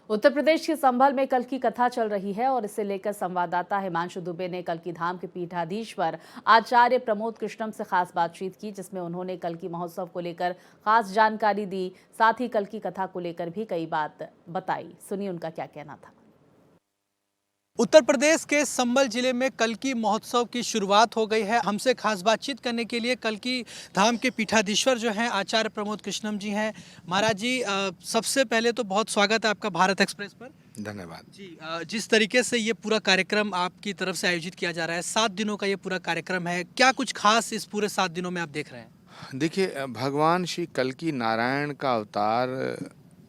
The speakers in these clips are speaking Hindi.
उत्तर प्रदेश के संभल में कल की कथा चल रही है और इसे लेकर संवाददाता हिमांशु दुबे ने कल की धाम के पीठाधीश्वर आचार्य प्रमोद कृष्णम से खास बातचीत की, जिसमें उन्होंने कल की महोत्सव को लेकर खास जानकारी दी। साथ ही कल की कथा को लेकर भी कई बात बताई। सुनिए उनका क्या कहना था। उत्तर प्रदेश के संभल जिले में कल्की महोत्सव की शुरुआत हो गई है। हमसे खास बातचीत करने के लिए कल्की धाम के पीठाधीश्वर जो हैं आचार्य प्रमोद कृष्णम जी हैं। महाराज जी, सबसे पहले तो बहुत स्वागत है आपका भारत एक्सप्रेस पर। धन्यवाद जी। जिस तरीके से ये पूरा कार्यक्रम आपकी तरफ से आयोजित किया जा रहा है, 7 दिनों का ये पूरा कार्यक्रम है, क्या कुछ खास इस पूरे 7 दिनों में आप देख रहे हैं? देखिए, भगवान श्री कल्की नारायण का अवतार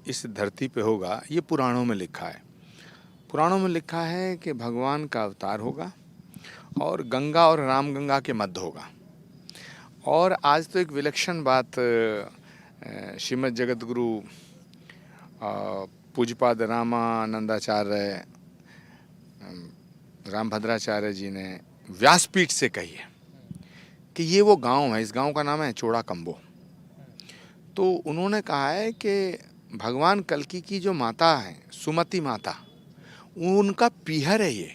इस धरती पे होगा, ये पुराणों में लिखा है। पुराणों में लिखा है कि भगवान का अवतार होगा और गंगा और रामगंगा के मध्य होगा। और आज तो एक विलक्षण बात श्रीमद् जगतगुरु पूज्यपाद रामानंदाचार्य रामभद्राचार्य जी ने व्यासपीठ से कही है कि ये वो गांव है, इस गांव का नाम है चोड़ा कम्बो। तो उन्होंने कहा है कि भगवान कल्की की जो माता है सुमति माता, उनका पीहर है ये,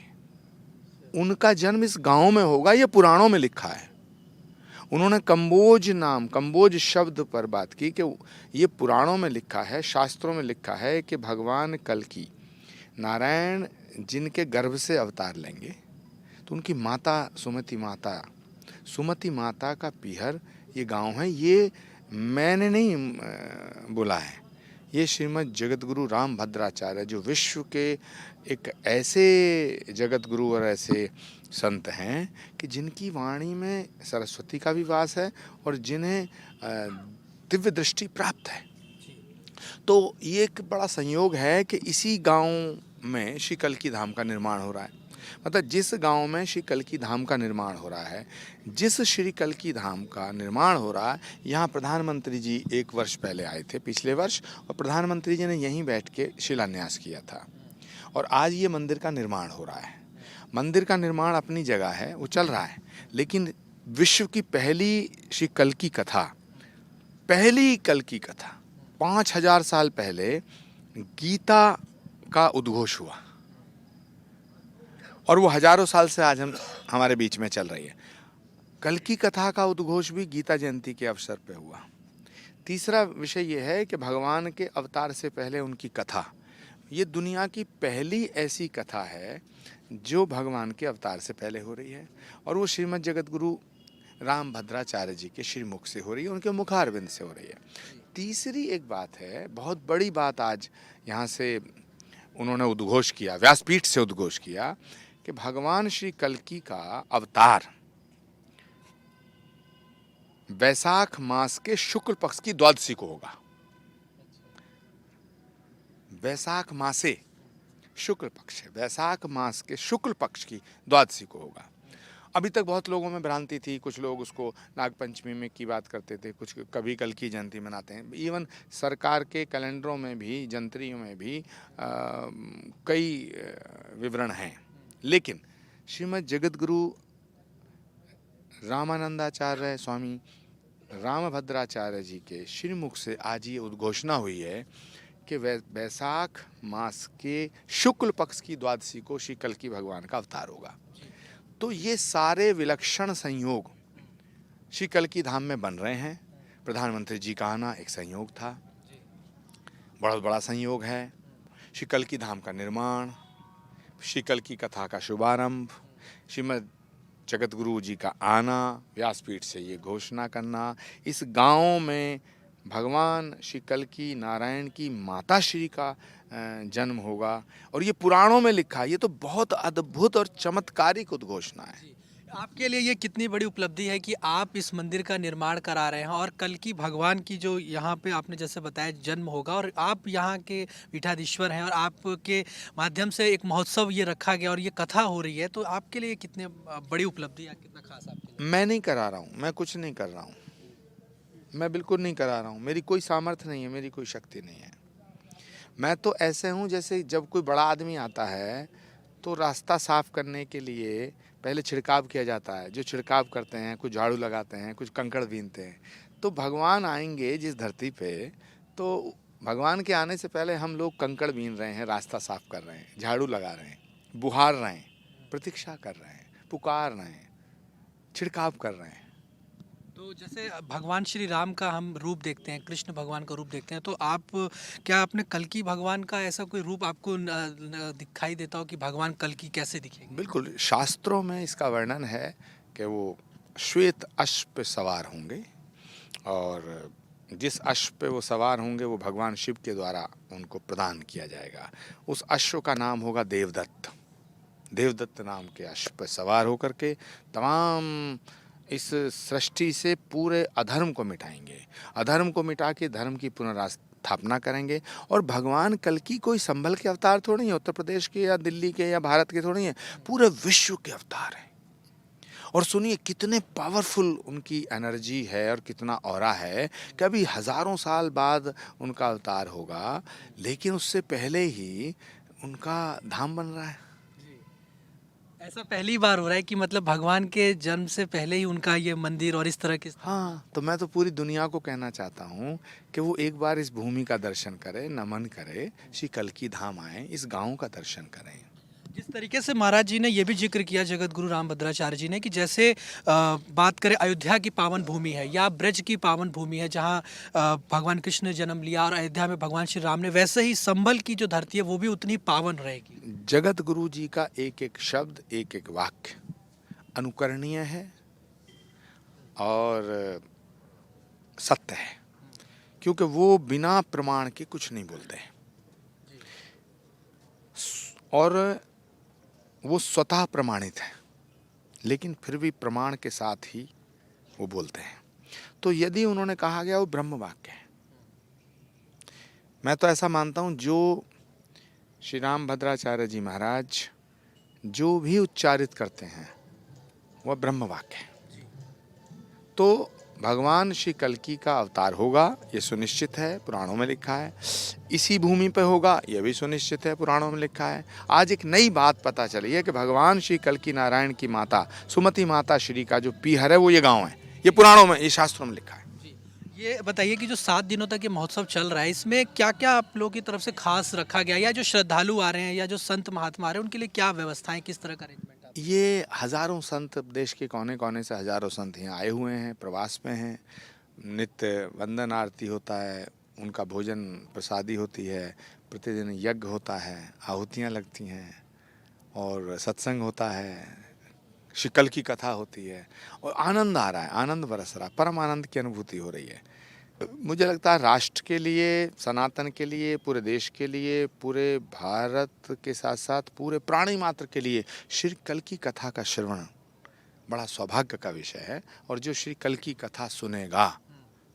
उनका जन्म इस गांव में होगा, ये पुराणों में लिखा है। उन्होंने कंबोज शब्द पर बात की कि ये पुराणों में लिखा है, शास्त्रों में लिखा है कि भगवान कल्की नारायण जिनके गर्भ से अवतार लेंगे तो उनकी माता सुमति माता का पीहर ये गांव है। ये मैंने नहीं बोला है, ये श्रीमद् जगतगुरु रामभद्राचार्य जो विश्व के एक ऐसे जगतगुरु और ऐसे संत हैं कि जिनकी वाणी में सरस्वती का भी वास है और जिन्हें दिव्य दृष्टि प्राप्त है। तो ये एक बड़ा संयोग है कि इसी गांव में श्री कल्की धाम का निर्माण हो रहा है। मतलब जिस गांव में श्री कल्की धाम का निर्माण हो रहा है, जिस श्री कल्की धाम का निर्माण हो रहा है, यहाँ प्रधानमंत्री जी 1 वर्ष पहले आए थे, पिछले वर्ष, और प्रधानमंत्री जी ने यहीं बैठ के शिलान्यास किया था। और आज ये मंदिर का निर्माण हो रहा है। मंदिर का निर्माण अपनी जगह है, वो चल रहा है, लेकिन विश्व की पहली श्री कल्की कथा, पहली कल्की कथा 5000 साल पहले गीता का उद्घोष हुआ और वो हजारों साल से आज हमारे बीच में चल रही है। कल्की कथा का उद्घोष भी गीता जयंती के अवसर पे हुआ। तीसरा विषय ये है कि भगवान के अवतार से पहले उनकी कथा, ये दुनिया की पहली ऐसी कथा है जो भगवान के अवतार से पहले हो रही है और वो श्रीमद् जगतगुरु रामभद्राचार्य जी के श्रीमुख से हो रही है, उनके मुखारविंद से हो रही है। तीसरी एक बात है, बहुत बड़ी बात आज यहाँ से उन्होंने उद्घोष किया, व्यासपीठ से उद्घोष किया कि भगवान श्री कल्की का अवतार वैशाख मास के शुक्ल पक्ष की द्वादशी को होगा। वैशाख मासे शुक्ल पक्ष है, वैशाख मास के शुक्ल पक्ष की द्वादशी को होगा। अभी तक बहुत लोगों में भ्रांति थी, कुछ लोग उसको नागपंचमी में की बात करते थे, कुछ कभी कल्की जयंती मनाते हैं। इवन सरकार के कैलेंडरों में भी, जंत्रियों में भी कई विवरण हैं, लेकिन श्रीमद् जगतगुरु रामानंदाचार्य स्वामी रामभद्राचार्य जी के श्रीमुख से आज ये उद्घोषणा हुई है कि वैशाख मास के शुक्ल पक्ष की द्वादशी को श्री कल्की भगवान का अवतार होगा। तो ये सारे विलक्षण संयोग श्री कल्की धाम में बन रहे हैं। प्रधानमंत्री जी का आना एक संयोग था, बहुत बड़ा संयोग है। श्री कल्की धाम का निर्माण, श्री कल्की कथा का शुभारंभ, श्रीमद् जगतगुरु जी का आना, व्यासपीठ से ये घोषणा करना, इस गांव में भगवान श्री कल्की नारायण की माता श्री का जन्म होगा और ये पुराणों में लिखा है। ये तो बहुत अद्भुत और चमत्कारिक उद्घोषणा है। आपके लिए ये कितनी बड़ी उपलब्धि है कि आप इस मंदिर का निर्माण करा रहे हैं और कल्की भगवान की जो यहाँ पे आपने जैसे बताया जन्म होगा और आप यहाँ के पीठाधीश्वर हैं और आपके माध्यम से एक महोत्सव ये रखा गया और ये कथा हो रही है, तो आपके लिए कितनी बड़ी उपलब्धि है, कितना खास आपके लिए? मैं नहीं करा रहा हूँ, मैं कुछ नहीं कर रहा हूँ, मैं बिल्कुल नहीं करा रहा हूँ। मेरी कोई सामर्थ्य नहीं है, मेरी कोई शक्ति नहीं है। मैं तो ऐसे हूँ जैसे जब कोई बड़ा आदमी आता है तो रास्ता साफ करने के लिए पहले छिड़काव किया जाता है। जो छिड़काव करते हैं, कुछ झाड़ू लगाते हैं, कुछ कंकड़ बीनते हैं। तो भगवान आएंगे जिस धरती पे, तो भगवान के आने से पहले हम लोग कंकड़ बीन रहे हैं, रास्ता साफ कर रहे हैं, झाड़ू लगा रहे हैं, बुहार रहे हैं, प्रतीक्षा कर रहे हैं, पुकार रहे हैं, छिड़काव कर रहे हैं। तो जैसे भगवान श्री राम का हम रूप देखते हैं, कृष्ण भगवान का रूप देखते हैं, तो आप क्या अपने कल्कि भगवान का ऐसा कोई रूप आपको दिखाई देता हो कि भगवान कल्कि कैसे दिखेंगे? बिल्कुल, शास्त्रों में इसका वर्णन है कि वो श्वेत अश्व पे सवार होंगे और जिस अश्व पे वो सवार होंगे वो भगवान शिव के द्वारा उनको प्रदान किया जाएगा। उस अश्व का नाम होगा देवदत्त। देवदत्त नाम के अश्व पर सवार होकर के तमाम इस सृष्टि से पूरे अधर्म को मिटाएंगे, अधर्म को मिटा के धर्म की पुनर्स्थापना करेंगे। और भगवान कल्कि कोई संभल के अवतार थोड़ी है, उत्तर प्रदेश के या दिल्ली के या भारत के थोड़ी है, पूरे विश्व के अवतार हैं। और सुनिए कितने पावरफुल उनकी एनर्जी है और कितना ऑरा है। कभी हजारों साल बाद उनका अवतार होगा, लेकिन उससे पहले ही उनका धाम बन रहा है। ऐसा पहली बार हो रहा है कि मतलब भगवान के जन्म से पहले ही उनका ये मंदिर और इस तरह के। हाँ, तो मैं तो पूरी दुनिया को कहना चाहता हूँ कि वो एक बार इस भूमि का दर्शन करे, नमन करे, श्री कल्कि धाम आए, इस गांव का दर्शन करें। जिस तरीके से महाराज जी ने ये भी जिक्र किया जगत गुरु रामभद्राचार्य जी ने कि जैसे बात करें अयोध्या की पावन भूमि है या ब्रज की पावन भूमि है जहाँ भगवान कृष्ण ने जन्म लिया और अयोध्या में भगवान श्री राम ने, वैसे ही संभल की जो धरती है वो भी उतनी पावन रहेगी। जगत गुरु जी का एक एक शब्द, एक एक वाक्य अनुकरणीय है और सत्य है, क्योंकि वो बिना प्रमाण के कुछ नहीं बोलते हैं और वो स्वतः प्रमाणित है, लेकिन फिर भी प्रमाण के साथ ही वो बोलते हैं। तो यदि उन्होंने कहा गया वो ब्रह्म वाक्य है। मैं तो ऐसा मानता हूँ जो श्री रामभद्राचार्य जी महाराज जो भी उच्चारित करते हैं वह ब्रह्म वाक्य है। तो भगवान श्री कल्कि का अवतार होगा, ये सुनिश्चित है, पुराणों में लिखा है। इसी भूमि पे होगा, ये भी सुनिश्चित है, पुराणों में लिखा है। आज एक नई बात पता चली है कि भगवान श्री कल्कि नारायण की माता सुमति माता श्री का जो पीहर है वो ये गांव है। ये पुराणों में, ये शास्त्रों में लिखा है। ये बताइए कि जो 7 दिनों तक ये महोत्सव चल रहा है, इसमें क्या क्या आप लोगों की तरफ से खास रखा गया, या जो श्रद्धालु आ रहे हैं या जो संत महात्मा आ रहे हैं उनके लिए क्या व्यवस्थाएं, किस तरह का अरेंजमेंट? ये हजारों संत, देश के कोने कोने से हजारों संत यहाँ आए हुए हैं, प्रवास में हैं। नित्य वंदन आरती होता है, उनका भोजन प्रसादी होती है, प्रतिदिन यज्ञ होता है, आहुतियाँ लगती हैं और सत्संग होता है, श्री कल्कि की कथा होती है और आनंद आ रहा है, आनंद बरस रहा है, परम आनंद की अनुभूति हो रही है। मुझे लगता है राष्ट्र के लिए, सनातन के लिए, पूरे देश के लिए, पूरे भारत के साथ साथ पूरे प्राणी मात्र के लिए श्री कल्कि कथा का श्रवण बड़ा सौभाग्य का विषय है। और जो श्री कल्कि कथा सुनेगा,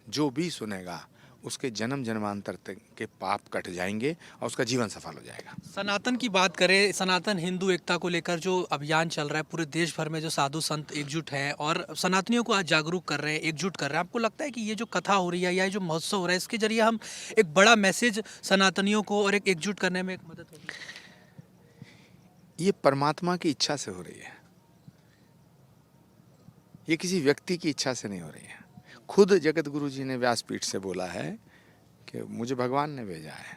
जो भी सुनेगा, उसके जन्म जन्मांतर के पाप कट जाएंगे और उसका जीवन सफल हो जाएगा। सनातन की बात करें, सनातन हिंदू एकता को लेकर जो अभियान चल रहा है, पूरे देश भर में जो साधु संत एकजुट हैं और सनातनियों को आज जागरूक कर रहे हैं, एकजुट कर रहे हैं, आपको लगता है कि ये जो कथा हो रही है या ये जो महोत्सव हो रहा है, इसके जरिए हम एक बड़ा मैसेज सनातनियों को और एक एकजुट करने में एक मदद होगी? ये परमात्मा की इच्छा से हो रही है, ये किसी व्यक्ति की इच्छा से नहीं हो रही है। खुद जगत गुरु जी ने व्यासपीठ से बोला है कि मुझे भगवान ने भेजा है।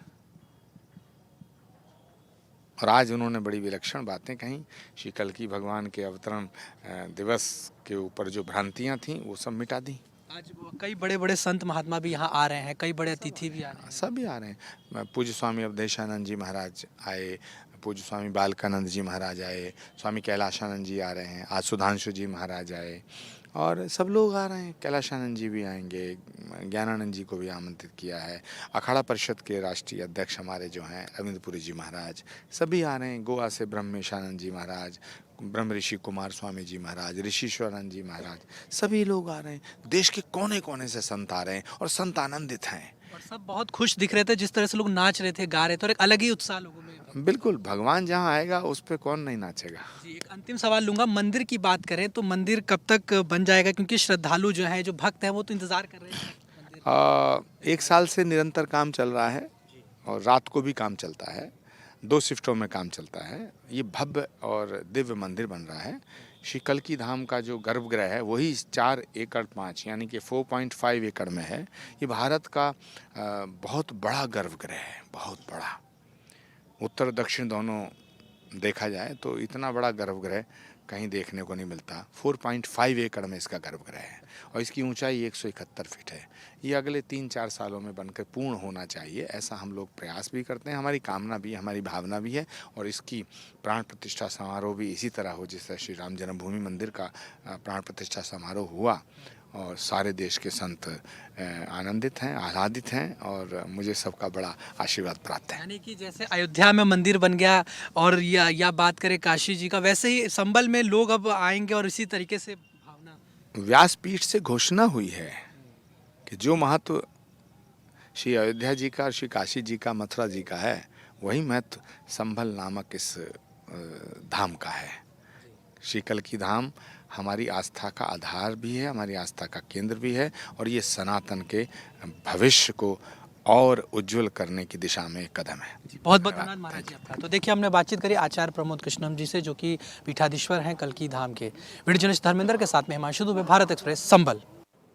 और आज उन्होंने बड़ी विलक्षण बातें कहीं। श्री कल्कि भगवान के अवतरण दिवस के ऊपर जो भ्रांतियां थीं वो सब मिटा दी। आज कई बड़े बड़े संत महात्मा भी यहाँ आ रहे हैं, कई बड़े अतिथि भी आ रहे हैं। सभी आ रहे हैं। पूज्य स्वामी अवधेशानंद जी महाराज आए, पूज्य स्वामी बालकानंद जी महाराज आए, स्वामी कैलाशानंद जी आ रहे हैं, आज सुधांशु जी महाराज आए और सब लोग आ रहे हैं। कैलाशानंद जी भी आएंगे, ज्ञानानंद जी को भी आमंत्रित किया है। अखाड़ा परिषद के राष्ट्रीय अध्यक्ष हमारे जो हैं रविंद्रपुरी जी महाराज, सभी आ रहे हैं। गोवा से ब्रह्मेशानंद जी महाराज, ब्रह्म ऋषि कुमार स्वामी जी महाराज, ऋषिश्वरानंद जी महाराज, सभी लोग आ रहे हैं। देश के कोने कोने से संत आ रहे हैं और संत आनंदित हैं और सब बहुत खुश दिख रहे थे, जिस तरह से लोग नाच रहे थे, गा रहे थे और एक अलग ही उत्साह लोगों में। बिल्कुल, भगवान जहाँ आएगा उस पर कौन नहीं नाचेगा। जी, एक अंतिम सवाल लूंगा, मंदिर की बात करें तो मंदिर कब तक बन जाएगा, क्योंकि श्रद्धालु जो हैं, जो भक्त हैं, वो तो इंतजार कर रहे हैं। 1 साल से निरंतर काम चल रहा है और रात को भी काम चलता है, 2 शिफ्टों में काम चलता है। ये भव्य और दिव्य मंदिर बन रहा है। श्री कल्की धाम का जो गर्भगृह है वही 4 एकड़ 5 यानी कि 4.5 एकड़ में है। ये भारत का बहुत बड़ा गर्भगृह है, बहुत बड़ा। उत्तर दक्षिण दोनों देखा जाए तो इतना बड़ा गर्भगृह कहीं देखने को नहीं मिलता। 4.5 एकड़ में इसका गर्भगृह है और इसकी ऊंचाई 171 फीट है। ये अगले 3-4 सालों में बनकर पूर्ण होना चाहिए, ऐसा हम लोग प्रयास भी करते हैं। हमारी कामना भी, हमारी भावना भी है और इसकी प्राण प्रतिष्ठा समारोह भी इसी तरह हो जिस तरह श्री राम जन्मभूमि मंदिर का प्राण प्रतिष्ठा समारोह हुआ और सारे देश के संत आनंदित हैं, आह्लादित हैं और मुझे सबका बड़ा आशीर्वाद प्राप्त है। यानी कि जैसे अयोध्या में मंदिर बन गया और या बात करें काशी जी का, वैसे ही संभल में लोग अब आएंगे और इसी तरीके से भावना। व्यासपीठ से घोषणा हुई है कि जो महत्व श्री अयोध्या जी का और श्री काशी जी का, मथुरा जी का है, वही महत्व संभल नामक इस धाम का है। श्री कल्की धाम हमारी आस्था का आधार भी है, हमारी आस्था का केंद्र भी है और ये सनातन के भविष्य को और उज्जवल करने की दिशा में एक कदम है। बहुत बहुत धन्यवाद महाराज जी आपका। तो देखिए, हमने बातचीत करी आचार्य प्रमोद कृष्णम जी से, जो कि पीठाधीश्वर हैं कल्की धाम के। वीडियो जर्नलिस्ट धर्मेंद्र के साथ में हिमांशु दुबे, भारत एक्सप्रेस, संभल।